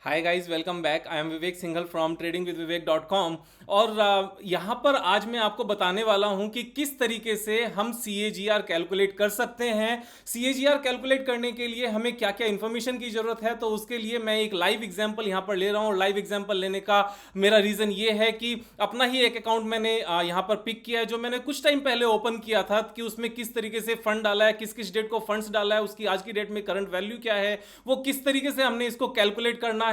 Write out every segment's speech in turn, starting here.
Hi guys, welcome back. I am Vivek Singhal from tradingwithvivek.com। और यहाँ पर आज मैं आपको बताने वाला हूँ कि किस तरीके से हम CAGR कैलकुलेट कर सकते हैं। CAGR कैलकुलेट करने के लिए हमें क्या क्या इन्फॉर्मेशन की ज़रूरत है, तो उसके लिए मैं एक लाइव एग्जांपल यहाँ पर ले रहा हूँ। लाइव एग्जांपल लेने का मेरा रीज़न ये है कि अपना ही एक अकाउंट मैंने यहाँ पर पिक किया है, जो मैंने कुछ टाइम पहले ओपन किया था, कि उसमें किस तरीके से फंड डाला है, किस किस डेट को फंड्स डाला है, उसकी आज की डेट में करंट वैल्यू क्या है, वो किस तरीके से हमने इसको कैलकुलेट करना है।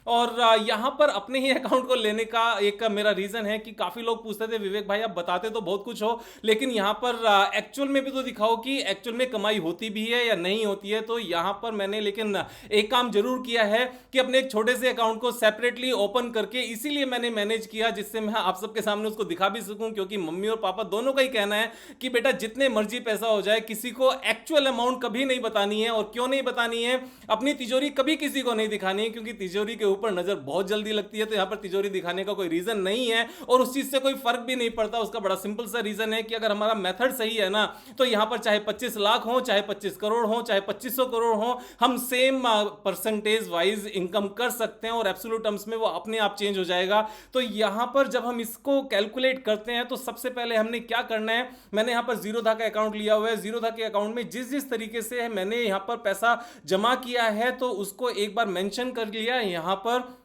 और यहां पर अपने ही अकाउंट को लेने का एक मेरा रीजन है कि काफी लोग पूछते थे, विवेक भाई आप बताते तो बहुत कुछ हो, लेकिन यहां पर एक्चुअल में भी तो दिखाओ कि एक्चुअल में कमाई होती भी है या नहीं होती है। तो यहां पर मैंने लेकिन एक काम जरूर किया है कि अपने एक छोटे से अकाउंट को सेपरेटली ओपन करके, इसीलिए मैंने मैनेज किया जिससे मैं आप सबके सामने उसको दिखा भी सकूं, क्योंकि मम्मी और पापा दोनों का ही कहना है कि बेटा जितने मर्जी पैसा हो जाए, किसी को एक्चुअल अमाउंट कभी नहीं बतानी है। और क्यों नहीं बतानी है? अपनी तिजोरी कभी किसी को नहीं दिखानी है, क्योंकि तिजोरी के ऊपर नजर बहुत जल्दी लगती है। तो यहां पर तिजोरी दिखाने का कोई रीजन नहीं है और उस चीज से कोई फर्क भी नहीं पड़ता। उसका बड़ा सिंपल सा रीजन है कि अगर हमारा मेथड सही है ना, तो यहां पर चाहे 25 लाख हो, चाहे 25 करोड़ हो, चाहे 2500 करोड़ हो, हम सेम परसेंटेज वाइज इनकम कर सकते हैं और एब्सोल्यूट टर्म्स में वो अपने आप चेंज हो जाएगा। तो यहां पर जब हम इसको कैलकुलेट करते हैं, तो सबसे पहले हमने क्या करना है, मैंने यहां पर जीरोधा का अकाउंट लिया हुआ है। जीरोधा के अकाउंट में जिस जिस तरीके से मैंने यहां पर पैसा जमा किया है, तो उसको एक बार मेंशन कर लिया यहां पर।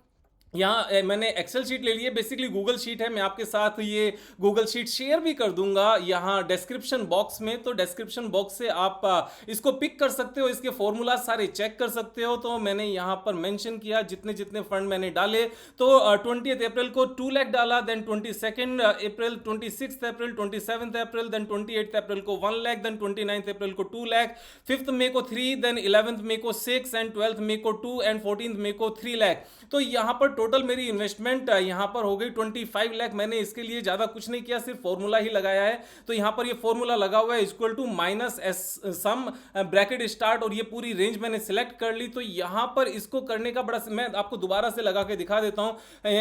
यहाँ मैंने एक्सेल शीट ले ली है, बेसिकली गूगल शीट है। मैं आपके साथ ये गूगल शीट शेयर भी कर दूंगा यहाँ डिस्क्रिप्शन बॉक्स में। तो डिस्क्रिप्शन बॉक्स से आप इसको पिक कर सकते हो, इसके फॉर्मूला सारे चेक कर सकते हो। तो मैंने यहाँ पर मेंशन किया जितने जितने फंड मैंने डाले। तो 20 अप्रैल को 2 लाख डाला, देन 22 अप्रैल, 26 अप्रैल, 27 अप्रैल, देन 28 अप्रैल को 1 लाख, देन 29 अप्रैल को 2 लाख, 5 मई को 3, देन 11 मई को 6 एंड 12 मई को 2 एंड 14 मई को 3 लाख। तो यहाँ पर टोटल मेरी इन्वेस्टमेंट यहाँ पर हो गई 25 लाख। मैंने इसके लिए ज्यादा कुछ नहीं किया, सिर्फ फॉर्मूला ही लगाया है। तो यहाँ पर ये फॉर्मूला लगा हुआ है equal to minus S sum bracket start, और ये पूरी रेंज मैंने सिलेक्ट कर ली। तो यहाँ पर इसको करने का बड़ा, मैं आपको दोबारा से लगा के दिखा देता हूँ।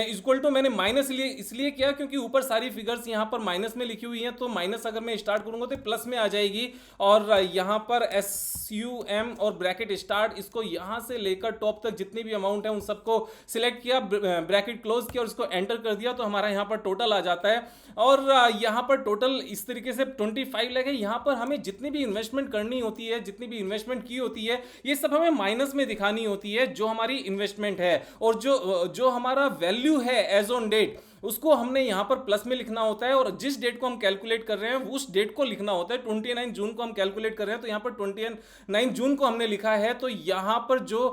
इक्वल टू मैंने माइनस इसलिए किया क्योंकि ऊपर सारी फिगर्स यहाँ पर माइनस में लिखी हुई है। तो माइनस अगर मैं स्टार्ट करूंगा तो प्लस में आ जाएगी। और यहाँ पर SUM और ब्रैकेट स्टार्ट, इसको यहाँ से लेकर टॉप तक जितनी भी अमाउंट है उन सबको सिलेक्ट किया, ब्रैकेट क्लोज किया और इसको एंटर कर दिया। तो हमारा यहाँ पर टोटल आ जाता है। और यहाँ पर टोटल इस तरीके से 25 लाख है। यहाँ पर हमें जितनी भी इन्वेस्टमेंट करनी होती है, जितनी भी इन्वेस्टमेंट की होती है, ये सब हमें माइनस में दिखानी होती है, जो हमारी इन्वेस्टमेंट है। और जो हमारा वैल्यू है एज ऑन डेट, उसको हमने यहां पर प्लस में लिखना होता है। और जिस डेट को हम कैलकुलेट कर रहे हैं उस डेट को लिखना होता है। 29 जून को हम कैलकुलेट कर रहे हैं, तो यहां पर 29 जून को हमने लिखा है। तो यहां पर जो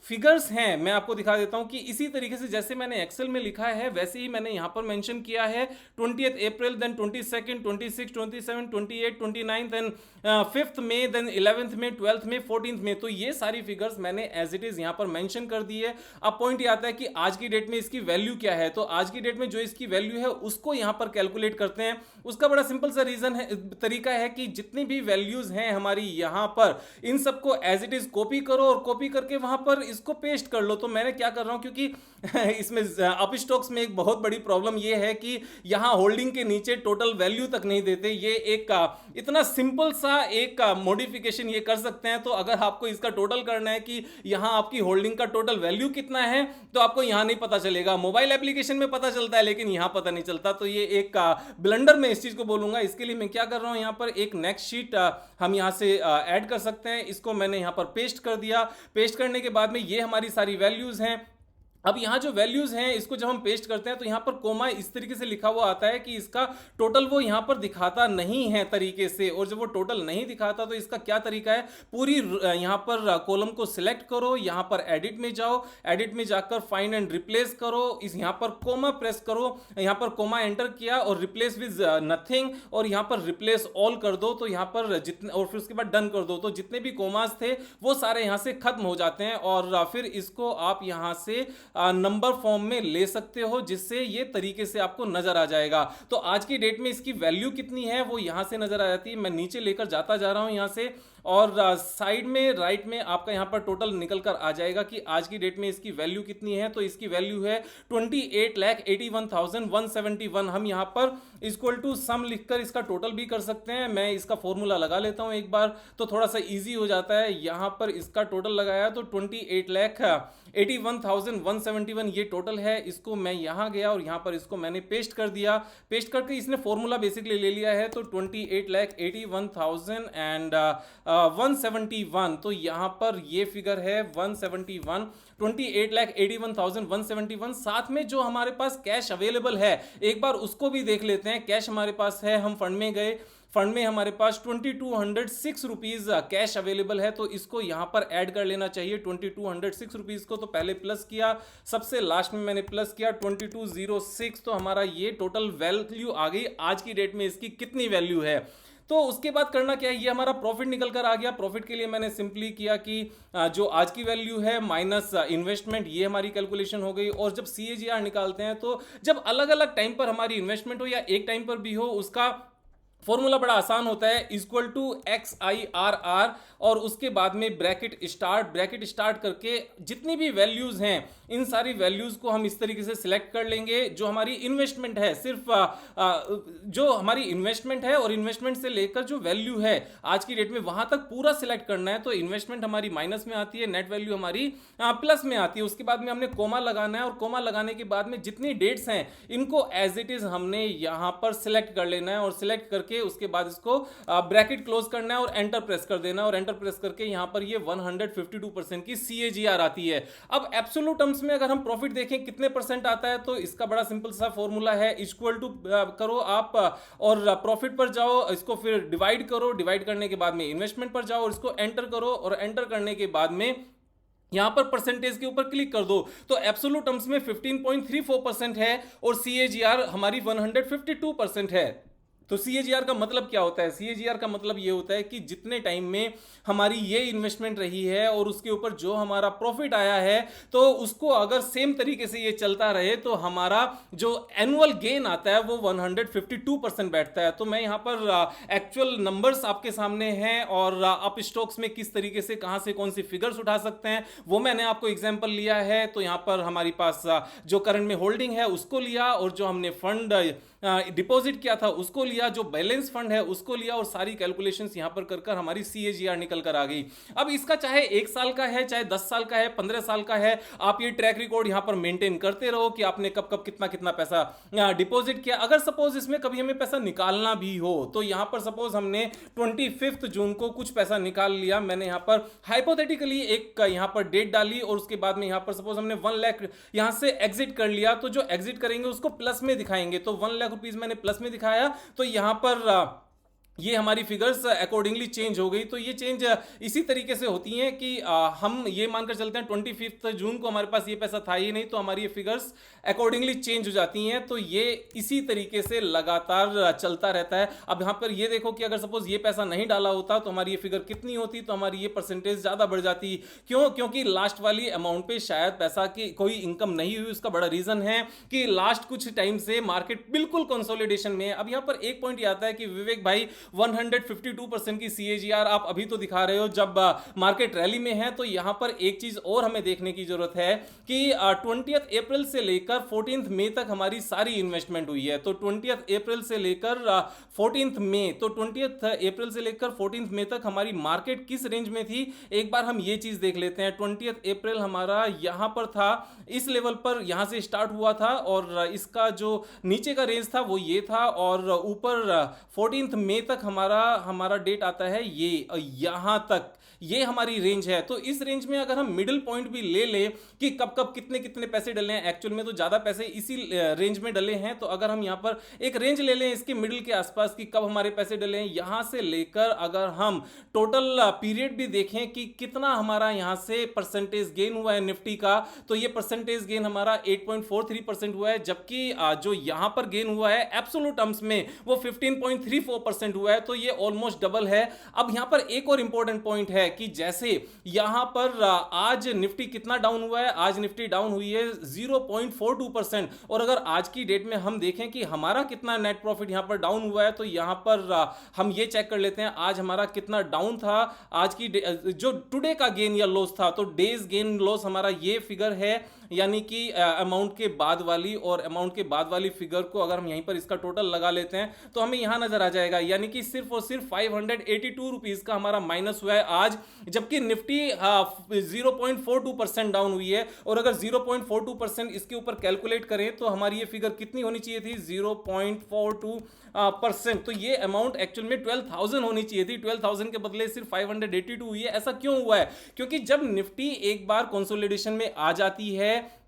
फिगर्स हैं मैं आपको दिखा देता हूं कि इसी तरीके से जैसे मैंने एक्सेल में लिखा है वैसे ही मैंने यहां पर मेंशन किया है। 20 अप्रैल, देन 22, 26, 27, 28, 29, देन 5 मई, देन 11 में, 12 में, 14 में। तो ये सारी फिगर्स मैंने एज इट इज यहां पर मेंशन कर दी है। अब पॉइंट ये आता है कि आज की डेट में इसकी वैल्यू क्या है। तो आज की डेट में जो इसकी वैल्यू है उसको यहां पर कैलकुलेट करते हैं। उसका बड़ा सिंपल सा रीजन है, तरीका है कि जितनी भी वैल्यूज हैं हमारी यहां पर, इन सबको एज इट इज कॉपी करो और कॉपी करके वहां पर इसको पेस्ट कर लो। तो मैंने क्या कर रहा हूं, क्योंकि इसमें अप स्टॉक्स में एक बहुत बड़ी प्रॉब्लम यह है कि यहां होल्डिंग के नीचे टोटल वैल्यू तक नहीं देते। ये एक इतना सिंपल सा एक मॉडिफिकेशन ये कर सकते हैं। तो अगर आपको इसका टोटल करना है कि यहां आपकी होल्डिंग का टोटल वैल्यू कितना है, तो आपको यहां नहीं पता चलेगा। मोबाइल एप्लीकेशन में पता चलता है लेकिन यहां पता नहीं चलता। तो ये एक ब्लंडर में इस चीज को बोलूंगा। इसके लिए मैं क्या कर रहा हूं, यहां पर एक नेक्स्ट शीट हम यहां से ऐड कर सकते हैं। इसको मैंने यहां पर पेस्ट कर दिया। पेस्ट करने के बाद में ये हमारी सारी वैल्यूज हैं। अब यहाँ जो वैल्यूज हैं इसको जब हम पेस्ट करते हैं तो यहाँ पर कोमा इस तरीके से लिखा हुआ आता है कि इसका टोटल वो यहाँ पर दिखाता नहीं है तरीके से। और जब वो टोटल नहीं दिखाता तो इसका क्या तरीका है, पूरी यहाँ पर कॉलम को सिलेक्ट करो, यहाँ पर एडिट में जाओ, एडिट में जाकर फाइंड एंड रिप्लेस करो, इस यहाँ पर कोमा प्रेस करो, यहाँ पर कोमा एंटर किया और रिप्लेस विद नथिंग, और यहाँ पर रिप्लेस ऑल कर दो। तो यहाँ पर जितने, और फिर उसके बाद डन कर दो, तो जितने भी कोमास थे वो सारे यहाँ से खत्म हो जाते हैं। और फिर इसको आप यहाँ से नंबर फॉर्म में ले सकते हो, जिससे ये तरीके से आपको नजर आ जाएगा। तो आज की डेट में इसकी वैल्यू कितनी है वो यहां से नजर आ जाती है। मैं नीचे लेकर जाता जा रहा हूं यहां से, और साइड में राइट में आपका यहाँ पर टोटल निकल कर आ जाएगा कि आज की डेट में इसकी वैल्यू कितनी है। तो इसकी वैल्यू है 28,81,171। हम यहाँ पर इक्वल टू सम लिखकर इसका टोटल भी कर सकते हैं। मैं इसका फॉर्मूला लगा लेता हूं एक बार, तो थोड़ा सा इजी हो जाता है। यहां पर इसका टोटल लगाया तो 28,81,171 ये टोटल है। इसको मैं यहां गया और यहां पर इसको मैंने पेस्ट कर दिया। पेस्ट करके इसने फॉर्मूला बेसिकली ले लिया है, तो 28,81,171। तो यहां पर ये फिगर है 171, 28,81,171। साथ में जो हमारे पास कैश अवेलेबल है एक बार उसको भी देख लेते हैं। कैश हमारे पास है, हम फंड में गए, फंड में हमारे पास 2206 रुपीज कैश अवेलेबल है, तो इसको यहां पर ऐड कर लेना चाहिए। 2206 रुपीज को तो पहले प्लस किया, सबसे लास्ट में मैंने प्लस किया 2206, तो हमारा ये टोटल वैल्यू आ गई। आज की डेट में इसकी कितनी वैल्यू है, तो उसके बाद करना क्या है, ये हमारा प्रॉफिट निकल कर आ गया। प्रॉफिट के लिए मैंने सिंपली किया कि जो आज की वैल्यू है माइनस इन्वेस्टमेंट, ये हमारी कैलकुलेशन हो गई। और जब CAGR निकालते हैं तो जब अलग अलग टाइम पर हमारी इन्वेस्टमेंट हो या एक टाइम पर भी हो, उसका फॉर्मूला बड़ा आसान होता है, इक्वल टू XIRR और उसके बाद में ब्रैकेट स्टार्ट करके जितनी भी वैल्यूज हैं इन सारी वैल्यूज को हम इस तरीके से सिलेक्ट कर लेंगे। जो हमारी इन्वेस्टमेंट है, सिर्फ जो हमारी इन्वेस्टमेंट है और इन्वेस्टमेंट से लेकर जो वैल्यू है आज की डेट में वहां तक पूरा सिलेक्ट करना है। तो इन्वेस्टमेंट हमारी माइनस में आती है, नेट वैल्यू हमारी प्लस में आती है। उसके बाद में हमने कोमा लगाना है और कोमा लगाने के बाद में जितनी डेट्स हैं इनको एज इट इज हमने यहां पर सिलेक्ट कर लेना है और सिलेक्ट करके उसके बाद इसको ब्रैकेट क्लोज करना है और एंटर प्रेस कर देना है। और एंटर प्रेस करके यहां पर ये 152% की CAGR आती है। अब एब्सोल्यूट टर्म्स में अगर हम प्रॉफिट देखें कितने परसेंट आता है, तो इसका बड़ा सिंपल सा फॉर्मूला है, इक्वल टू करो आप और प्रॉफिट पर जाओ, इसको फिर डिवाइड करो, डिवाइड करने के बाद में इन्वेस्टमेंट पर जाओ और इसको एंटर करो और एंटर करने के बाद में यहां पर परसेंटेज के ऊपर क्लिक कर दो। तो एब्सोल्यूट टर्म्स में 15.34% है और CAGR हमारी 152% है। तो CAGR का मतलब क्या होता है, CAGR का मतलब ये होता है कि जितने टाइम में हमारी ये इन्वेस्टमेंट रही है और उसके ऊपर जो हमारा प्रॉफिट आया है, तो उसको अगर सेम तरीके से ये चलता रहे तो हमारा जो एनुअल गेन आता है वो 152% बैठता है। तो मैं यहाँ पर एक्चुअल नंबर्स आपके सामने हैं और आप स्टॉक्स में किस तरीके से कहां से कौन सी फिगर्स उठा सकते हैं वो मैंने आपको एग्जाम्पल लिया है। तो यहाँ पर हमारी पास जो करंट में होल्डिंग है उसको लिया और जो हमने फंड डिपॉजिट किया था उसको लिया, जो बैलेंस फंड है उसको लिया और सारी कैलकुलेशंस यहां पर कर हमारी CAGR निकल कर आ गई। अब इसका चाहे 1 साल का है, चाहे 10 साल का है, 15 साल का है, आप ये ट्रैक रिकॉर्ड यहां पर मेंटेन करते रहो कि आपने कब कब कितना कितना पैसा डिपॉजिट किया। अगर सपोज इसमें कभी हमें पैसा निकालना भी हो, तो यहां पर सपोज हमने 25 जून को कुछ पैसा निकाल लिया, मैंने यहां पर हाइपोथेटिकली एक यहां पर डेट डाली और उसके बाद में यहां पर सपोज हमने 1 लाख यहां से एग्जिट कर लिया, तो जो एग्जिट करेंगे उसको प्लस में दिखाएंगे। तो 1 लाख रुपीस मैंने प्लस में दिखाया, तो यहां पर ये हमारी फिगर्स अकॉर्डिंगली चेंज हो गई। तो ये चेंज इसी तरीके से होती हैं कि हम ये मानकर चलते हैं 25 जून को हमारे पास ये पैसा था ही नहीं, तो हमारी ये फिगर्स अकॉर्डिंगली चेंज हो जाती हैं। तो ये इसी तरीके से लगातार चलता रहता है। अब यहाँ पर ये देखो कि अगर सपोज ये पैसा नहीं डाला होता तो हमारी ये फिगर कितनी होती, तो हमारी ये परसेंटेज ज़्यादा बढ़ जाती। क्यों? क्योंकि लास्ट वाली अमाउंट पे शायद पैसा की कोई इनकम नहीं हुई। उसका बड़ा रीज़न है कि लास्ट कुछ टाइम से मार्केट बिल्कुल कंसोलिडेशन में है। अब यहाँ पर एक पॉइंट ये आता है कि विवेक भाई 152% की CAGR आप अभी तो दिखा रहे हो जब मार्केट रैली में है, तो यहां पर एक चीज और हमें देखने की जरूरत है कि 20 अप्रैल से लेकर 14 मई तक हमारी सारी इन्वेस्टमेंट हुई है। तो 20 अप्रैल से लेकर 14 मई, तो 20 अप्रैल से लेकर 14 मई तक हमारी मार्केट किस रेंज में थी, एक बार हम ये चीज देख लेते हैं। 20 अप्रैल हमारा यहां पर था, इस लेवल पर यहां से स्टार्ट हुआ था और इसका जो नीचे का रेंज था वो ये था और ऊपर 14 मई तक हमारा डेट आता है ये, यहां तक ये हमारी रेंज है। तो इस रेंज में अगर हम मिडिल पॉइंट भी ले ले कि कब कब कितने कितने पैसे डले हैं, एक्चुअल में तो ज्यादा पैसे इसी रेंज में डले हैं। तो अगर हम यहां पर एक रेंज ले लें इसके मिडिल के आसपास कि कब हमारे पैसे डले हैं, यहां से लेकर अगर हम टोटल पीरियड भी देखें कि कितना हमारा यहां से परसेंटेज गेन हुआ है निफ्टी का, तो ये परसेंटेज गेन हमारा 8.43% हुआ है, जबकि जो यहां पर गेन हुआ है एब्सोल्यूट टर्म्स में वो 15.34% हुआ है। तो ये ऑलमोस्ट डबल है। अब यहां पर एक और इंपॉर्टेंट पॉइंट है कि जैसे यहां पर आज निफ्टी कितना डाउन हुआ है, आज निफ्टी डाउन हुई है 0.42%। और अगर आज की डेट में हम देखें कि हमारा कितना नेट प्रॉफिट यहां पर डाउन हुआ है, तो यहां पर हम ये चेक कर लेते हैं आज हमारा कितना डाउन था। आज की जो टुडे का गेन या लॉस था, तो डेज गेन लॉस हमारा ये फिगर है, यानी कि अमाउंट के बाद वाली, और अमाउंट के बाद वाली फिगर को अगर हम यहीं पर इसका टोटल लगा लेते हैं तो हमें यहां नजर आ जाएगा, यानी कि सिर्फ और सिर्फ 582 रुपीज का हमारा माइनस हुआ है आज, जबकि निफ्टी 0.42% डाउन हुई है। और अगर 0.42% इसके ऊपर कैलकुलेट करें तो हमारी ये फिगर कितनी होनी चाहिए थी, 0.42%। तो ये अमाउंट एक्चुअल में 12,000 होनी चाहिए थी, 12,000 के बदले सिर्फ 582 हुई है। ऐसा क्यों हुआ है? क्योंकि जब निफ्टी एक बार कंसोलिडेशन में आ जाती है,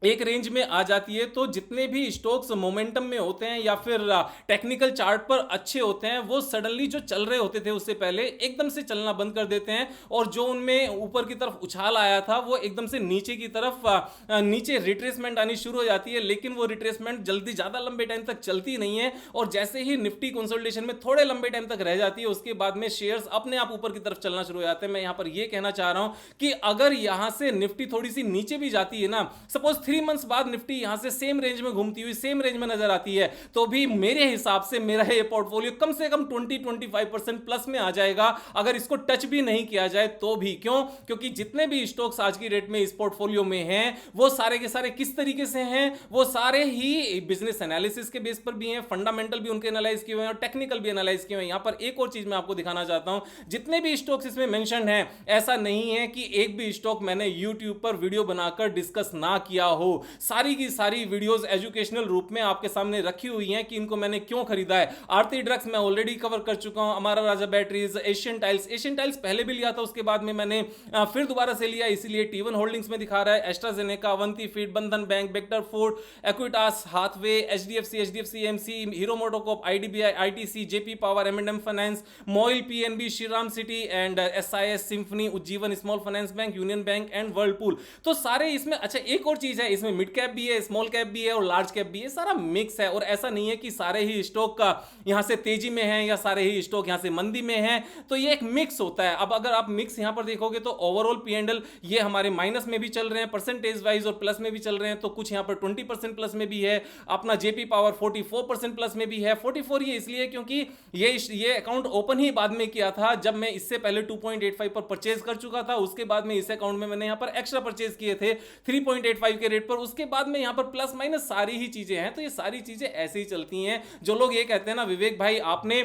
एक रेंज में आ जाती है, तो जितने भी स्टॉक्स मोमेंटम में होते हैं या फिर टेक्निकल चार्ट पर अच्छे होते हैं, वो सडनली जो चल रहे होते थे उससे पहले एकदम से चलना बंद कर देते हैं, और जो उनमें ऊपर की तरफ उछाल आया था वो एकदम से नीचे की तरफ नीचे रिट्रेसमेंट आनी शुरू हो जाती है। लेकिन वो रिट्रेसमेंट जल्दी ज्यादा लंबे टाइम तक चलती नहीं है, और जैसे ही निफ्टी कंसोलिडेशन में थोड़े लंबे टाइम तक रह जाती है, उसके बाद में शेयर्स अपने आप ऊपर की तरफ चलना शुरू हो जाते हैं। मैं यहां पर यह कहना चाह रहा हूं कि अगर यहां से निफ्टी थोड़ी सी नीचे भी जाती है ना, सपोज 3 मंथ्स बाद निफ्टी यहां से सेम रेंज में घूमती हुई सेम रेंज में नजर आती है, तो भी मेरे हिसाब से मेरा ये पोर्टफोलियो कम से कम 20-25% प्लस में आ जाएगा, अगर इसको टच भी नहीं किया जाए तो भी। क्यों? क्योंकि जितने भी स्टॉक्स आज की डेट में इस पोर्टफोलियो में हैं, वो सारे के सारे किस तरीके से हैं, वो सारे ही बिजनेस एनालिसिस के बेस पर भी हैं, फंडामेंटल भी उनके एनालाइज किए हुए हैं और टेक्निकल भी एनालाइज किए हुए हैं। यहां पर एक और चीज मैं आपको दिखाना चाहता हूं, जितने भी स्टॉक्स इसमें मेंशन हैं, ऐसा नहीं है कि एक भी स्टॉक मैंने यूट्यूब पर वीडियो बनाकर डिस्कस ना किया हो। सारी की सारी वीडियोस एजुकेशनल रूप में आपके सामने रखी हुई हैं कि इनको मैंने क्यों खरीदा है। आरती ड्रग्स मैं ऑलरेडी कवर कर चुका हूं, Amara Raja batteries, Asian tiles पहले भी लिया था, उसके बाद में मैंने फिर दोबारा से लिया, इसीलिए T1 होल्डिंग्स में दिखा रहा है, AstraZeneca, Avanti feed, Bandhan bank, Bector food, Equitas, Hathway, HDFC AMC, Hero MotoCorp, IDBI, ITC, JP power, M&M finance, MOIL, PNB, Shriram city and SIS, Symphony, Ujjivan small finance bank, union bank and Whirlpool. तो सारे इसमें, अच्छा एक और चीज है, इसमें मिड कैप भी है, स्मॉल कैप भी है और लार्ज कैप भी है, सारा मिक्स है। और ऐसा नहीं है कि सारे ही स्टॉक का यहां से तेजी में है या सारे ही स्टॉक यहां से मंदी में है, तो ये एक मिक्स होता है। अब अगर आप मिक्स यहां पर देखोगे तो ओवरऑल P&L ये हमारे माइनस में भी चल रहे हैं परसेंटेज वाइज और प्लस में भी चल रहे हैं, तो कुछ यहां पर 20% प्लस में भी है, अपना JP पावर 44% प्लस में भी है। 44 ये इसलिए क्योंकि ये अकाउंट ओपन ही बाद में किया था, जब मैं इससे पहले 2.85 पर परचेज कर चुका था, उसके बाद में इस अकाउंट में मैंने यहां पर एक्स्ट्रा परचेज किए थे 3.85 के रेट पर, उसके बाद में यहां पर प्लस माइनस सारी ही चीजें हैं। तो ये सारी चीजें ऐसे ही चलती हैं। जो लोग ये कहते हैं ना, विवेक भाई आपने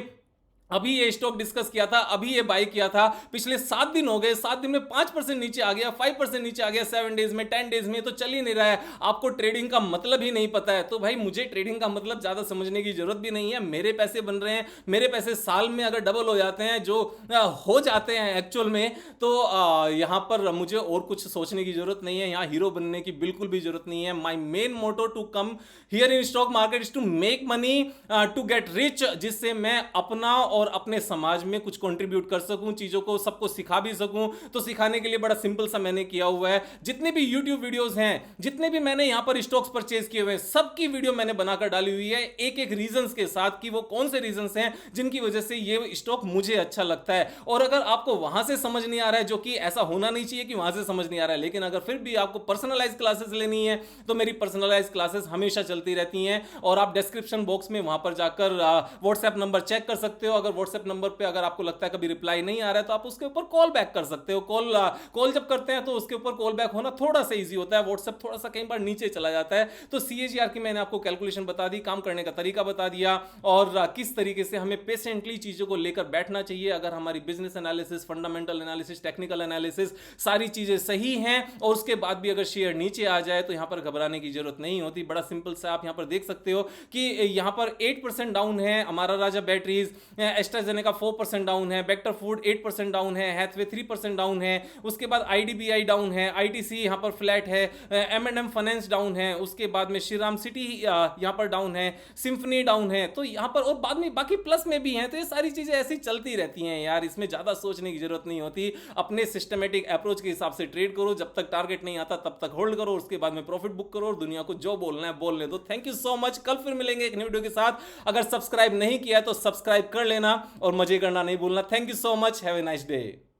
अभी ये स्टॉक डिस्कस किया था, अभी ये बाई किया था, पिछले 7 दिन हो गए, 7 दिन में 5% नीचे आ गया, 5% नीचे आ गया, 7 डेज में, 10 डेज में, तो चल ही नहीं रहा है, आपको ट्रेडिंग का मतलब ही नहीं पता है। तो भाई मुझे ट्रेडिंग का मतलब ज्यादा समझने की जरूरत भी नहीं है, मेरे पैसे बन रहे हैं, मेरे पैसे साल में अगर डबल हो जाते हैं, जो हो जाते हैं एक्चुअल में, तो यहां पर मुझे और कुछ सोचने की जरूरत नहीं है, यहां हीरो बनने की बिल्कुल भी जरूरत नहीं है। My main motto to come here in stock market is to make money, to get rich, जिससे मैं अपना और अपने समाज में कुछ कंट्रीब्यूट कर सकूं, चीजों को सबको सिखा भी सकूं। तो सिखाने के लिए बड़ा सिंपल सा मैंने किया हुआ है, जितने भी YouTube वीडियोस हैं, जितने भी मैंने यहां पर स्टॉक्स परचेज किए हुए हैं, सबकी वीडियो मैंने बनाकर डाली हुई है, एक एक रीजंस के साथ कि वो कौन से रीजंस हैं जिनकी वजह से ये स्टॉक मुझे अच्छा लगता है। और अगर आपको वहां से समझ नहीं आ रहा है, जो कि ऐसा होना नहीं चाहिए कि वहां से समझ नहीं आ रहा है, लेकिन अगर फिर भी आपको पर्सनलाइज क्लासेस लेनी है तो मेरी पर्सनलाइज क्लासेस हमेशा चलती रहती हैं, और आप डिस्क्रिप्शन बॉक्स में वहां पर जाकर व्हाट्सएप नंबर चेक कर सकते हो। अगर व्हाट्सएप नंबर पे अगर आपको लगता है कभी रिप्लाई नहीं आ रहा है, तो आप उसके ऊपर कॉल बैक कर सकते हो। कॉल जब करते हैं तो उसके ऊपर कॉल बैक होना थोड़ा सा इजी होता है, व्हाट्सएप थोड़ा सा कई बार नीचे चला जाता है। तो CAGR की मैंने आपको कैलकुलेशन बता दी, काम करने का तरीका बता दिया, और किस तरीके से हमें पेशेंटली चीजों को लेकर बैठना चाहिए। अगर हमारी business analysis, fundamental analysis, technical analysis सारी चीजें सही हैं, और उसके बाद भी अगर शेयर नीचे आ जाए तो यहां पर घबराने की जरूरत नहीं होती। बड़ा सिंपल से आप यहां पर देख सकते हो कि यहां पर 8% डाउन है Amara Raja batteries, AstraZeneca 4% down है, बेक्टर फूड 8% डाउन है, हैथवे 3% डाउन है, उसके बाद IDBI डाउन है, ITC यहां पर फ्लैट है, M&M फाइनेंस डाउन है, उसके बाद में श्रीराम सिटी यहां पर डाउन है, सिंफनी डाउन है, तो यहां पर और बाद में बाकी प्लस में भी हैं। तो ये सारी चीजें ऐसी चलती रहती हैं यार, इसमें ज्यादा सोचने की जरूरत नहीं होती। अपने सिस्टमेटिक अप्रोच के हिसाब से ट्रेड करो, जब तक टारगेट नहीं आता तब तक होल्ड करो, उसके बाद में प्रॉफिट बुक करो और दुनिया को जो बोलना है बोलने दो। थैंक यू सो मच, कल फिर मिलेंगे एक नई वीडियो के साथ। अगर सब्सक्राइब नहीं किया तो सब्सक्राइब कर लेना और मजे करना नहीं भूलना। Thank you so much, have a nice day.